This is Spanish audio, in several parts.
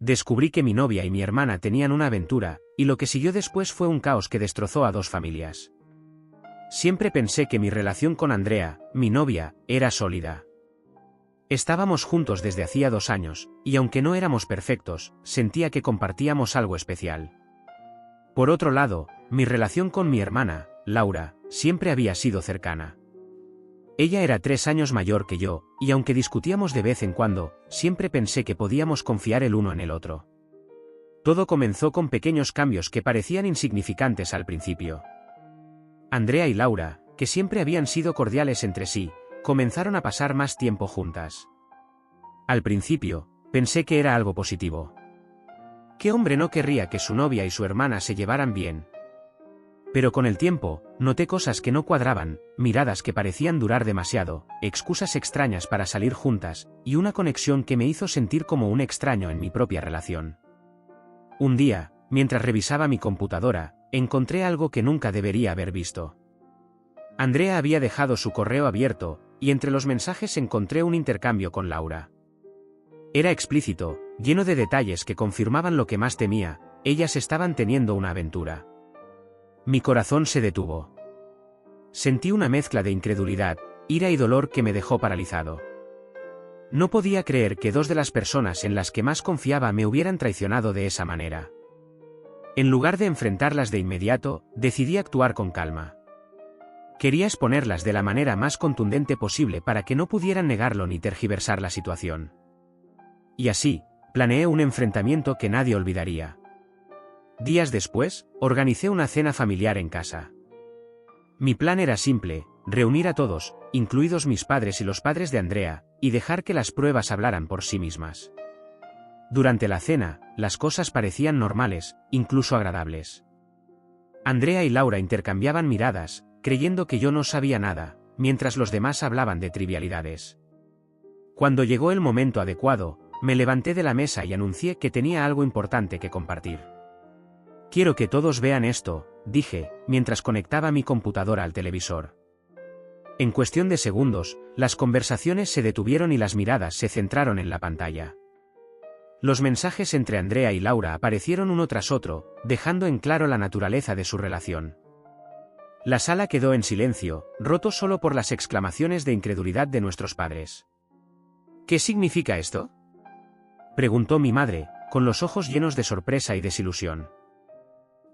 descubrí que mi novia y mi hermana tenían una aventura, y lo que siguió después fue un caos que destrozó a 2 familias. Siempre pensé que mi relación con Andrea, mi novia, era sólida. Estábamos juntos desde hacía 2 años, y aunque no éramos perfectos, sentía que compartíamos algo especial. Por otro lado, mi relación con mi hermana, Laura, siempre había sido cercana. Ella era 3 años mayor que yo, y aunque discutíamos de vez en cuando, siempre pensé que podíamos confiar el uno en el otro. Todo comenzó con pequeños cambios que parecían insignificantes al principio. Andrea y Laura, que siempre habían sido cordiales entre sí, comenzaron a pasar más tiempo juntas. Al principio, pensé que era algo positivo. ¿Qué hombre no querría que su novia y su hermana se llevaran bien? Pero con el tiempo, noté cosas que no cuadraban, miradas que parecían durar demasiado, excusas extrañas para salir juntas, y una conexión que me hizo sentir como un extraño en mi propia relación. Un día, mientras revisaba mi computadora, encontré algo que nunca debería haber visto. Andrea había dejado su correo abierto, y entre los mensajes encontré un intercambio con Laura. Era explícito, lleno de detalles que confirmaban lo que más temía: ellas estaban teniendo una aventura. Mi corazón se detuvo. Sentí una mezcla de incredulidad, ira y dolor que me dejó paralizado. No podía creer que 2 de las personas en las que más confiaba me hubieran traicionado de esa manera. En lugar de enfrentarlas de inmediato, decidí actuar con calma. Quería exponerlas de la manera más contundente posible para que no pudieran negarlo ni tergiversar la situación. Y así, planeé un enfrentamiento que nadie olvidaría. Días después, organicé una cena familiar en casa. Mi plan era simple: reunir a todos, incluidos mis padres y los padres de Andrea, y dejar que las pruebas hablaran por sí mismas. Durante la cena, las cosas parecían normales, incluso agradables. Andrea y Laura intercambiaban miradas, creyendo que yo no sabía nada, mientras los demás hablaban de trivialidades. Cuando llegó el momento adecuado, me levanté de la mesa y anuncié que tenía algo importante que compartir. «Quiero que todos vean esto», dije, mientras conectaba mi computadora al televisor. En cuestión de segundos, las conversaciones se detuvieron y las miradas se centraron en la pantalla. Los mensajes entre Andrea y Laura aparecieron uno tras otro, dejando en claro la naturaleza de su relación. La sala quedó en silencio, roto solo por las exclamaciones de incredulidad de nuestros padres. «¿Qué significa esto?», preguntó mi madre, con los ojos llenos de sorpresa y desilusión.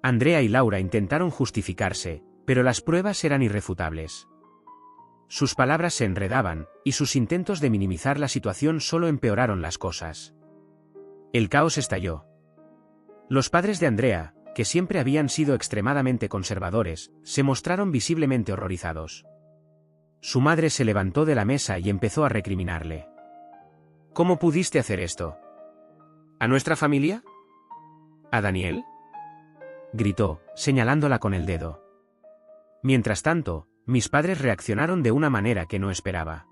Andrea y Laura intentaron justificarse, pero las pruebas eran irrefutables. Sus palabras se enredaban, y sus intentos de minimizar la situación solo empeoraron las cosas. El caos estalló. Los padres de Andrea, que siempre habían sido extremadamente conservadores, se mostraron visiblemente horrorizados. Su madre se levantó de la mesa y empezó a recriminarle. «¿Cómo pudiste hacer esto? ¿A nuestra familia? ¿A Daniel?», gritó, señalándola con el dedo. Mientras tanto, mis padres reaccionaron de una manera que no esperaba.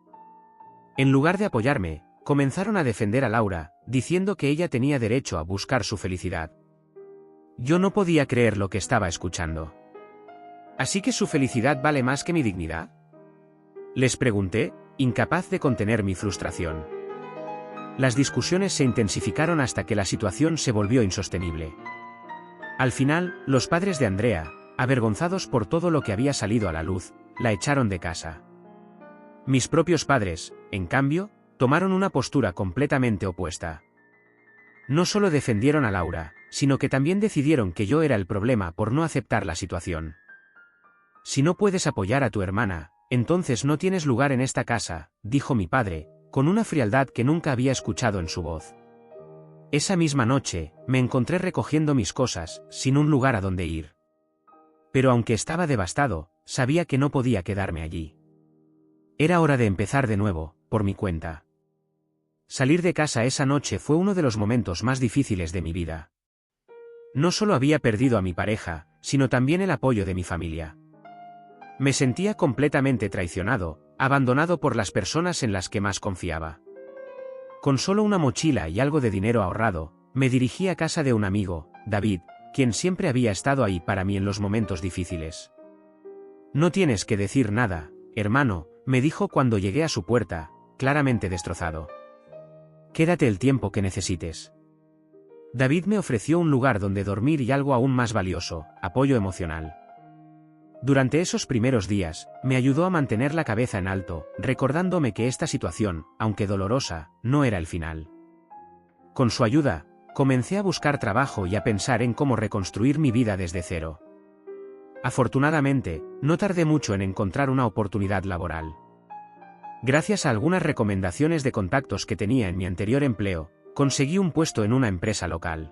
En lugar de apoyarme, comenzaron a defender a Laura, diciendo que ella tenía derecho a buscar su felicidad. Yo no podía creer lo que estaba escuchando. ¿Así que su felicidad vale más que mi dignidad?, les pregunté, incapaz de contener mi frustración. Las discusiones se intensificaron hasta que la situación se volvió insostenible. Al final, los padres de Andrea, avergonzados por todo lo que había salido a la luz, la echaron de casa. Mis propios padres, en cambio, tomaron una postura completamente opuesta. No solo defendieron a Laura, sino que también decidieron que yo era el problema por no aceptar la situación. «Si no puedes apoyar a tu hermana, entonces no tienes lugar en esta casa», dijo mi padre, con una frialdad que nunca había escuchado en su voz. Esa misma noche, me encontré recogiendo mis cosas, sin un lugar a donde ir. Pero aunque estaba devastado, sabía que no podía quedarme allí. Era hora de empezar de nuevo, por mi cuenta. Salir de casa esa noche fue uno de los momentos más difíciles de mi vida. No solo había perdido a mi pareja, sino también el apoyo de mi familia. Me sentía completamente traicionado, abandonado por las personas en las que más confiaba. Con solo una mochila y algo de dinero ahorrado, me dirigí a casa de un amigo, David, quien siempre había estado ahí para mí en los momentos difíciles. «No tienes que decir nada, hermano», me dijo cuando llegué a su puerta, claramente destrozado. «Quédate el tiempo que necesites. David me ofreció un lugar donde dormir y algo aún más valioso, apoyo emocional. Durante esos primeros días, me ayudó a mantener la cabeza en alto, recordándome que esta situación, aunque dolorosa, no era el final. Con su ayuda, comencé a buscar trabajo y a pensar en cómo reconstruir mi vida desde cero. Afortunadamente, no tardé mucho en encontrar una oportunidad laboral. Gracias a algunas recomendaciones de contactos que tenía en mi anterior empleo, conseguí un puesto en una empresa local.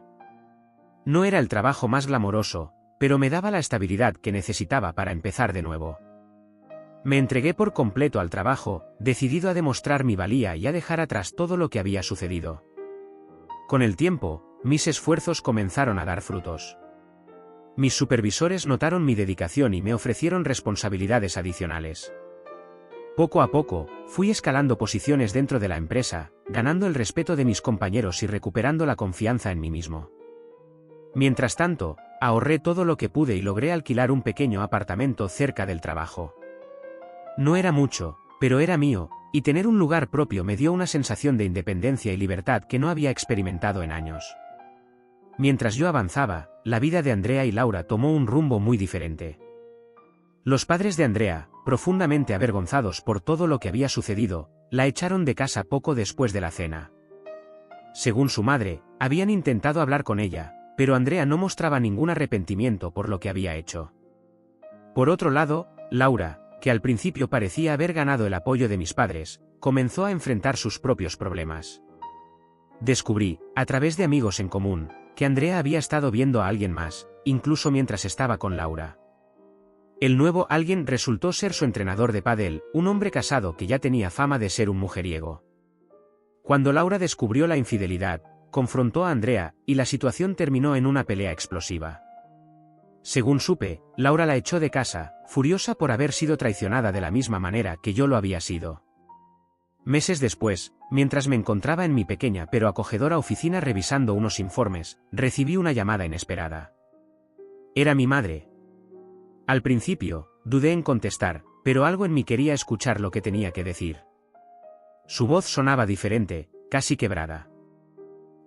No era el trabajo más glamoroso, pero me daba la estabilidad que necesitaba para empezar de nuevo. Me entregué por completo al trabajo, decidido a demostrar mi valía y a dejar atrás todo lo que había sucedido. Con el tiempo, mis esfuerzos comenzaron a dar frutos. Mis supervisores notaron mi dedicación y me ofrecieron responsabilidades adicionales. Poco a poco, fui escalando posiciones dentro de la empresa, ganando el respeto de mis compañeros y recuperando la confianza en mí mismo. Mientras tanto, ahorré todo lo que pude y logré alquilar un pequeño apartamento cerca del trabajo. No era mucho, pero era mío, y tener un lugar propio me dio una sensación de independencia y libertad que no había experimentado en años. Mientras yo avanzaba, la vida de Andrea y Laura tomó un rumbo muy diferente. Los padres de Andrea, profundamente avergonzados por todo lo que había sucedido, la echaron de casa poco después de la cena. Según su madre, habían intentado hablar con ella, pero Andrea no mostraba ningún arrepentimiento por lo que había hecho. Por otro lado, Laura, que al principio parecía haber ganado el apoyo de mis padres, comenzó a enfrentar sus propios problemas. Descubrí, a través de amigos en común, que Andrea había estado viendo a alguien más, incluso mientras estaba con Laura. El nuevo alguien resultó ser su entrenador de pádel, un hombre casado que ya tenía fama de ser un mujeriego. Cuando Laura descubrió la infidelidad, confrontó a Andrea, y la situación terminó en una pelea explosiva. Según supe, Laura la echó de casa, furiosa por haber sido traicionada de la misma manera que yo lo había sido. Meses después, mientras me encontraba en mi pequeña pero acogedora oficina revisando unos informes, recibí una llamada inesperada. Era mi madre. Al principio, dudé en contestar, pero algo en mí quería escuchar lo que tenía que decir. Su voz sonaba diferente, casi quebrada.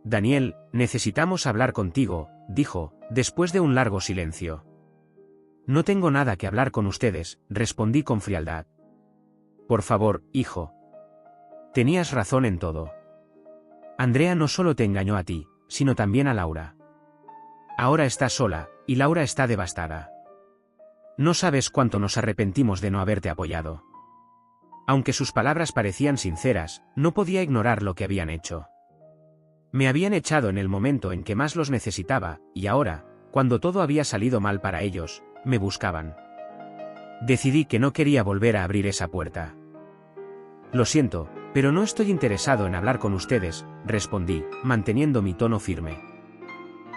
«Daniel, necesitamos hablar contigo», dijo, después de un largo silencio. «No tengo nada que hablar con ustedes», respondí con frialdad. «Por favor, hijo. Tenías razón en todo. Andrea no solo te engañó a ti, sino también a Laura. Ahora está sola, y Laura está devastada. No sabes cuánto nos arrepentimos de no haberte apoyado». Aunque sus palabras parecían sinceras, no podía ignorar lo que habían hecho. Me habían echado en el momento en que más los necesitaba, y ahora, cuando todo había salido mal para ellos, me buscaban. Decidí que no quería volver a abrir esa puerta. «Lo siento, pero no estoy interesado en hablar con ustedes», respondí, manteniendo mi tono firme.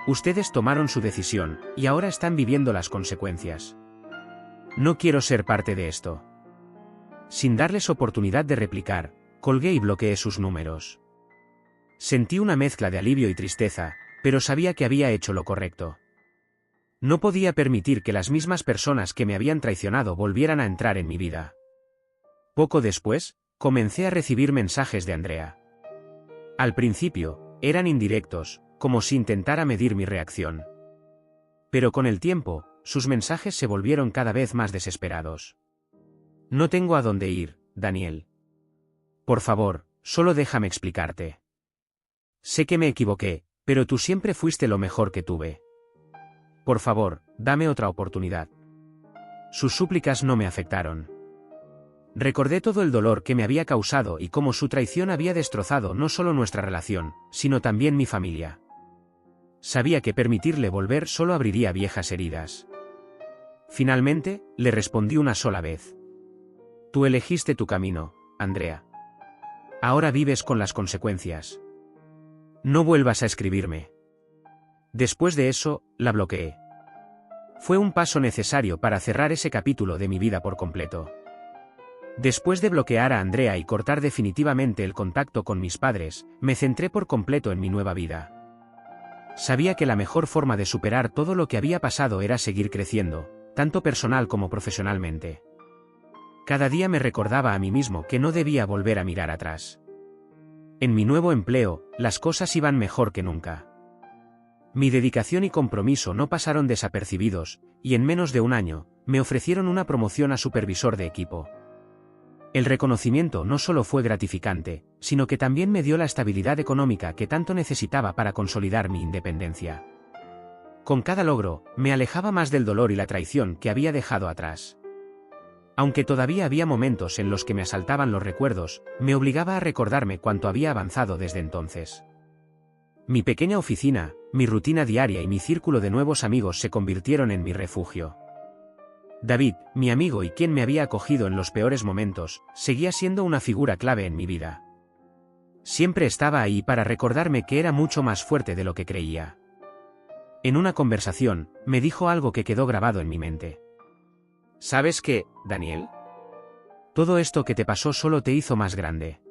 «Ustedes tomaron su decisión, y ahora están viviendo las consecuencias. No quiero ser parte de esto». Sin darles oportunidad de replicar, colgué y bloqueé sus números. Sentí una mezcla de alivio y tristeza, pero sabía que había hecho lo correcto. No podía permitir que las mismas personas que me habían traicionado volvieran a entrar en mi vida. Poco después, comencé a recibir mensajes de Andrea. Al principio, eran indirectos, como si intentara medir mi reacción. Pero con el tiempo, sus mensajes se volvieron cada vez más desesperados. «No tengo a dónde ir, Daniel. Por favor, solo déjame explicarte. Sé que me equivoqué, pero tú siempre fuiste lo mejor que tuve. Por favor, dame otra oportunidad». Sus súplicas no me afectaron. Recordé todo el dolor que me había causado y cómo su traición había destrozado no solo nuestra relación, sino también mi familia. Sabía que permitirle volver solo abriría viejas heridas. Finalmente, le respondí una sola vez. «Tú elegiste tu camino, Andrea. Ahora vives con las consecuencias. No vuelvas a escribirme». Después de eso, la bloqueé. Fue un paso necesario para cerrar ese capítulo de mi vida por completo. Después de bloquear a Andrea y cortar definitivamente el contacto con mis padres, me centré por completo en mi nueva vida. Sabía que la mejor forma de superar todo lo que había pasado era seguir creciendo, tanto personal como profesionalmente. Cada día me recordaba a mí mismo que no debía volver a mirar atrás. En mi nuevo empleo, las cosas iban mejor que nunca. Mi dedicación y compromiso no pasaron desapercibidos, y en menos de un año, me ofrecieron una promoción a supervisor de equipo. El reconocimiento no solo fue gratificante, sino que también me dio la estabilidad económica que tanto necesitaba para consolidar mi independencia. Con cada logro, me alejaba más del dolor y la traición que había dejado atrás. Aunque todavía había momentos en los que me asaltaban los recuerdos, me obligaba a recordarme cuánto había avanzado desde entonces. Mi pequeña oficina, mi rutina diaria y mi círculo de nuevos amigos se convirtieron en mi refugio. David, mi amigo y quien me había acogido en los peores momentos, seguía siendo una figura clave en mi vida. Siempre estaba ahí para recordarme que era mucho más fuerte de lo que creía. En una conversación, me dijo algo que quedó grabado en mi mente. ¿Sabes qué, Daniel? Todo esto que te pasó solo te hizo más grande.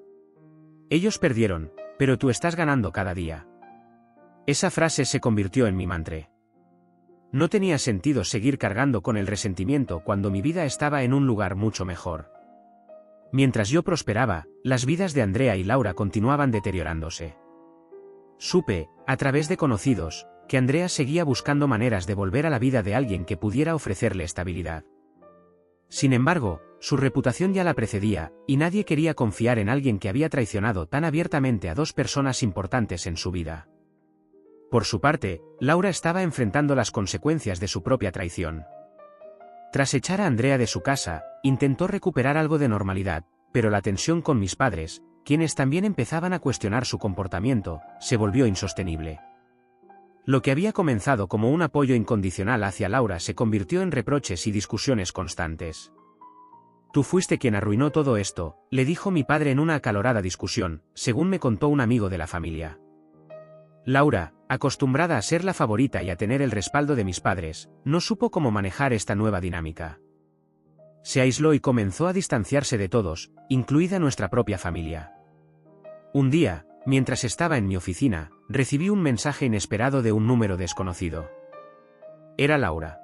Ellos perdieron, pero tú estás ganando cada día. Esa frase se convirtió en mi mantra. No tenía sentido seguir cargando con el resentimiento cuando mi vida estaba en un lugar mucho mejor. Mientras yo prosperaba, las vidas de Andrea y Laura continuaban deteriorándose. Supe, a través de conocidos, que Andrea seguía buscando maneras de volver a la vida de alguien que pudiera ofrecerle estabilidad. Sin embargo, su reputación ya la precedía, y nadie quería confiar en alguien que había traicionado tan abiertamente a dos personas importantes en su vida. Por su parte, Laura estaba enfrentando las consecuencias de su propia traición. Tras echar a Andrea de su casa, intentó recuperar algo de normalidad, pero la tensión con mis padres, quienes también empezaban a cuestionar su comportamiento, se volvió insostenible. Lo que había comenzado como un apoyo incondicional hacia Laura se convirtió en reproches y discusiones constantes. Tú fuiste quien arruinó todo esto, le dijo mi padre en una acalorada discusión, según me contó un amigo de la familia. Laura, acostumbrada a ser la favorita y a tener el respaldo de mis padres, no supo cómo manejar esta nueva dinámica. Se aisló y comenzó a distanciarse de todos, incluida nuestra propia familia. Un día, mientras estaba en mi oficina, recibí un mensaje inesperado de un número desconocido. Era Laura.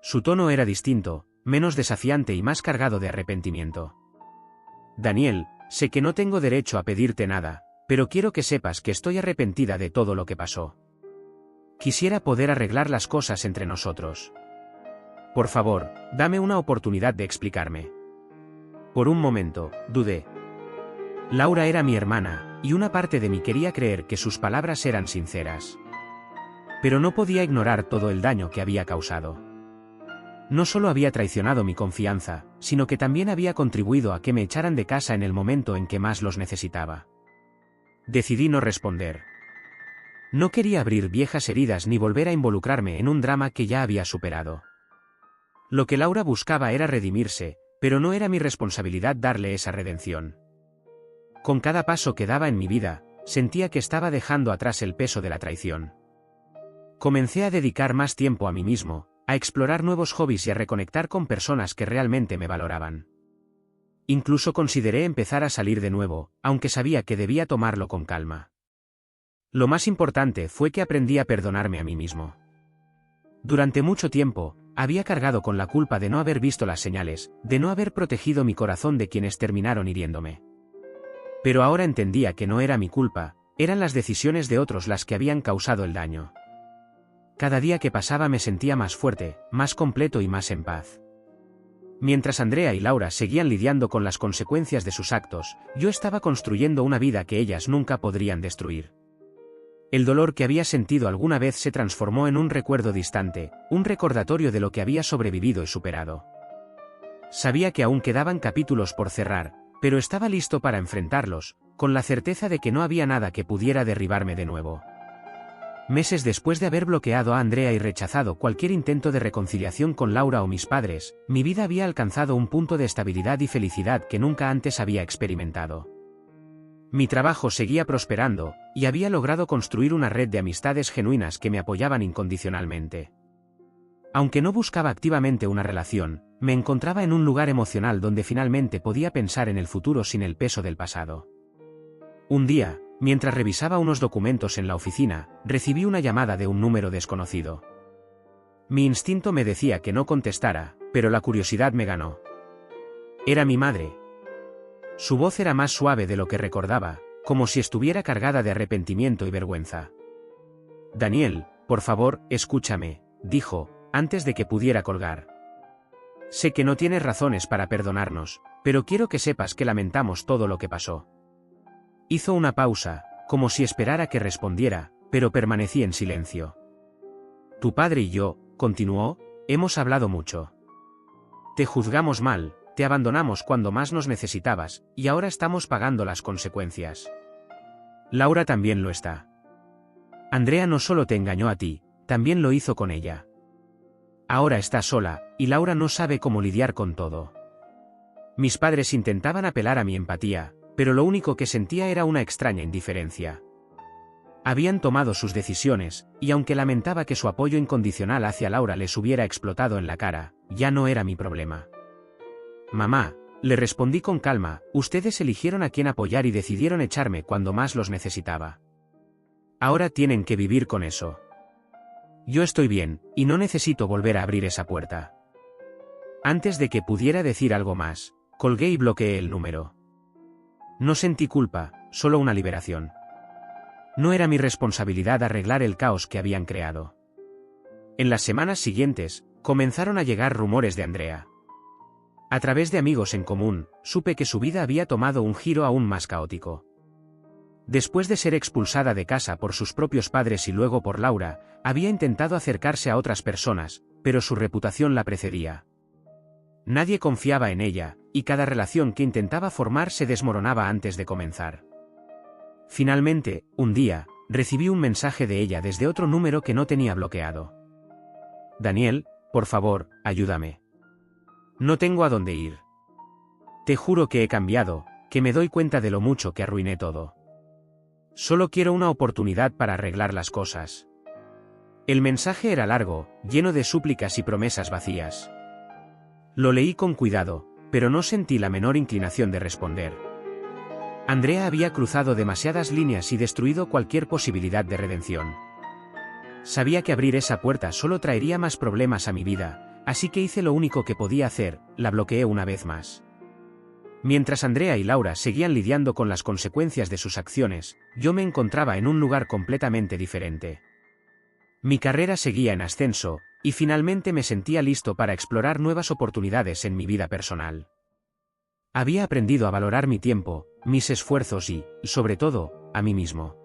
Su tono era distinto, menos desafiante y más cargado de arrepentimiento. Daniel, sé que no tengo derecho a pedirte nada, pero quiero que sepas que estoy arrepentida de todo lo que pasó. Quisiera poder arreglar las cosas entre nosotros. Por favor, dame una oportunidad de explicarme. Por un momento, dudé. Laura era mi hermana, y una parte de mí quería creer que sus palabras eran sinceras. Pero no podía ignorar todo el daño que había causado. No solo había traicionado mi confianza, sino que también había contribuido a que me echaran de casa en el momento en que más los necesitaba. Decidí no responder. No quería abrir viejas heridas ni volver a involucrarme en un drama que ya había superado. Lo que Laura buscaba era redimirse, pero no era mi responsabilidad darle esa redención. Con cada paso que daba en mi vida, sentía que estaba dejando atrás el peso de la traición. Comencé a dedicar más tiempo a mí mismo, a explorar nuevos hobbies y a reconectar con personas que realmente me valoraban. Incluso consideré empezar a salir de nuevo, aunque sabía que debía tomarlo con calma. Lo más importante fue que aprendí a perdonarme a mí mismo. Durante mucho tiempo, había cargado con la culpa de no haber visto las señales, de no haber protegido mi corazón de quienes terminaron hiriéndome. Pero ahora entendía que no era mi culpa, eran las decisiones de otros las que habían causado el daño. Cada día que pasaba me sentía más fuerte, más completo y más en paz. Mientras Andrea y Laura seguían lidiando con las consecuencias de sus actos, yo estaba construyendo una vida que ellas nunca podrían destruir. El dolor que había sentido alguna vez se transformó en un recuerdo distante, un recordatorio de lo que había sobrevivido y superado. Sabía que aún quedaban capítulos por cerrar, pero estaba listo para enfrentarlos, con la certeza de que no había nada que pudiera derribarme de nuevo. Meses después de haber bloqueado a Andrea y rechazado cualquier intento de reconciliación con Laura o mis padres, mi vida había alcanzado un punto de estabilidad y felicidad que nunca antes había experimentado. Mi trabajo seguía prosperando, y había logrado construir una red de amistades genuinas que me apoyaban incondicionalmente. Aunque no buscaba activamente una relación, me encontraba en un lugar emocional donde finalmente podía pensar en el futuro sin el peso del pasado. Un día, mientras revisaba unos documentos en la oficina, recibí una llamada de un número desconocido. Mi instinto me decía que no contestara, pero la curiosidad me ganó. Era mi madre. Su voz era más suave de lo que recordaba, como si estuviera cargada de arrepentimiento y vergüenza. Daniel, por favor, escúchame, dijo, antes de que pudiera colgar. Sé que no tienes razones para perdonarnos, pero quiero que sepas que lamentamos todo lo que pasó. Hizo una pausa, como si esperara que respondiera, pero permanecí en silencio. Tu padre y yo, continuó, hemos hablado mucho. Te juzgamos mal, te abandonamos cuando más nos necesitabas, y ahora estamos pagando las consecuencias. Laura también lo está. Andrea no solo te engañó a ti, también lo hizo con ella. Ahora está sola, y Laura no sabe cómo lidiar con todo. Mis padres intentaban apelar a mi empatía, pero lo único que sentía era una extraña indiferencia. Habían tomado sus decisiones, y aunque lamentaba que su apoyo incondicional hacia Laura les hubiera explotado en la cara, ya no era mi problema. Mamá, le respondí con calma, ustedes eligieron a quién apoyar y decidieron echarme cuando más los necesitaba. Ahora tienen que vivir con eso. Yo estoy bien, y no necesito volver a abrir esa puerta. Antes de que pudiera decir algo más, colgué y bloqueé el número. No sentí culpa, solo una liberación. No era mi responsabilidad arreglar el caos que habían creado. En las semanas siguientes, comenzaron a llegar rumores de Andrea. A través de amigos en común, supe que su vida había tomado un giro aún más caótico. Después de ser expulsada de casa por sus propios padres y luego por Laura, había intentado acercarse a otras personas, pero su reputación la precedía. Nadie confiaba en ella, y cada relación que intentaba formar se desmoronaba antes de comenzar. Finalmente, un día, recibí un mensaje de ella desde otro número que no tenía bloqueado. Daniel, por favor, ayúdame. No tengo a dónde ir. Te juro que he cambiado, que me doy cuenta de lo mucho que arruiné todo. Solo quiero una oportunidad para arreglar las cosas. El mensaje era largo, lleno de súplicas y promesas vacías. Lo leí con cuidado, pero no sentí la menor inclinación de responder. Andrea había cruzado demasiadas líneas y destruido cualquier posibilidad de redención. Sabía que abrir esa puerta solo traería más problemas a mi vida, así que hice lo único que podía hacer, la bloqueé una vez más. Mientras Andrea y Laura seguían lidiando con las consecuencias de sus acciones, yo me encontraba en un lugar completamente diferente. Mi carrera seguía en ascenso, y finalmente me sentía listo para explorar nuevas oportunidades en mi vida personal. Había aprendido a valorar mi tiempo, mis esfuerzos y, sobre todo, a mí mismo.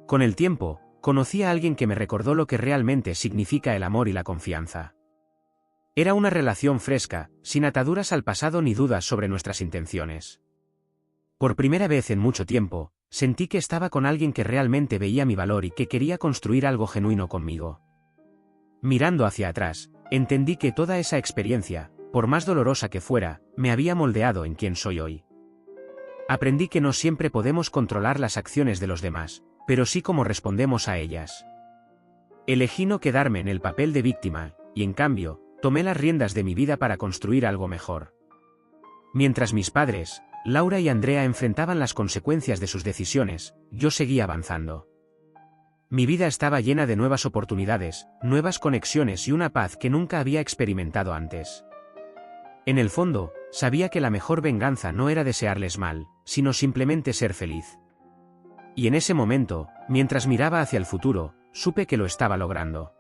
Con el tiempo, conocí a alguien que me recordó lo que realmente significa el amor y la confianza. Era una relación fresca, sin ataduras al pasado ni dudas sobre nuestras intenciones. Por primera vez en mucho tiempo, sentí que estaba con alguien que realmente veía mi valor y que quería construir algo genuino conmigo. Mirando hacia atrás, entendí que toda esa experiencia, por más dolorosa que fuera, me había moldeado en quien soy hoy. Aprendí que no siempre podemos controlar las acciones de los demás, pero sí cómo respondemos a ellas. Elegí no quedarme en el papel de víctima, y en cambio, tomé las riendas de mi vida para construir algo mejor. Mientras mis padres, Laura y Andrea enfrentaban las consecuencias de sus decisiones, yo seguía avanzando. Mi vida estaba llena de nuevas oportunidades, nuevas conexiones y una paz que nunca había experimentado antes. En el fondo, sabía que la mejor venganza no era desearles mal, sino simplemente ser feliz. Y en ese momento, mientras miraba hacia el futuro, supe que lo estaba logrando.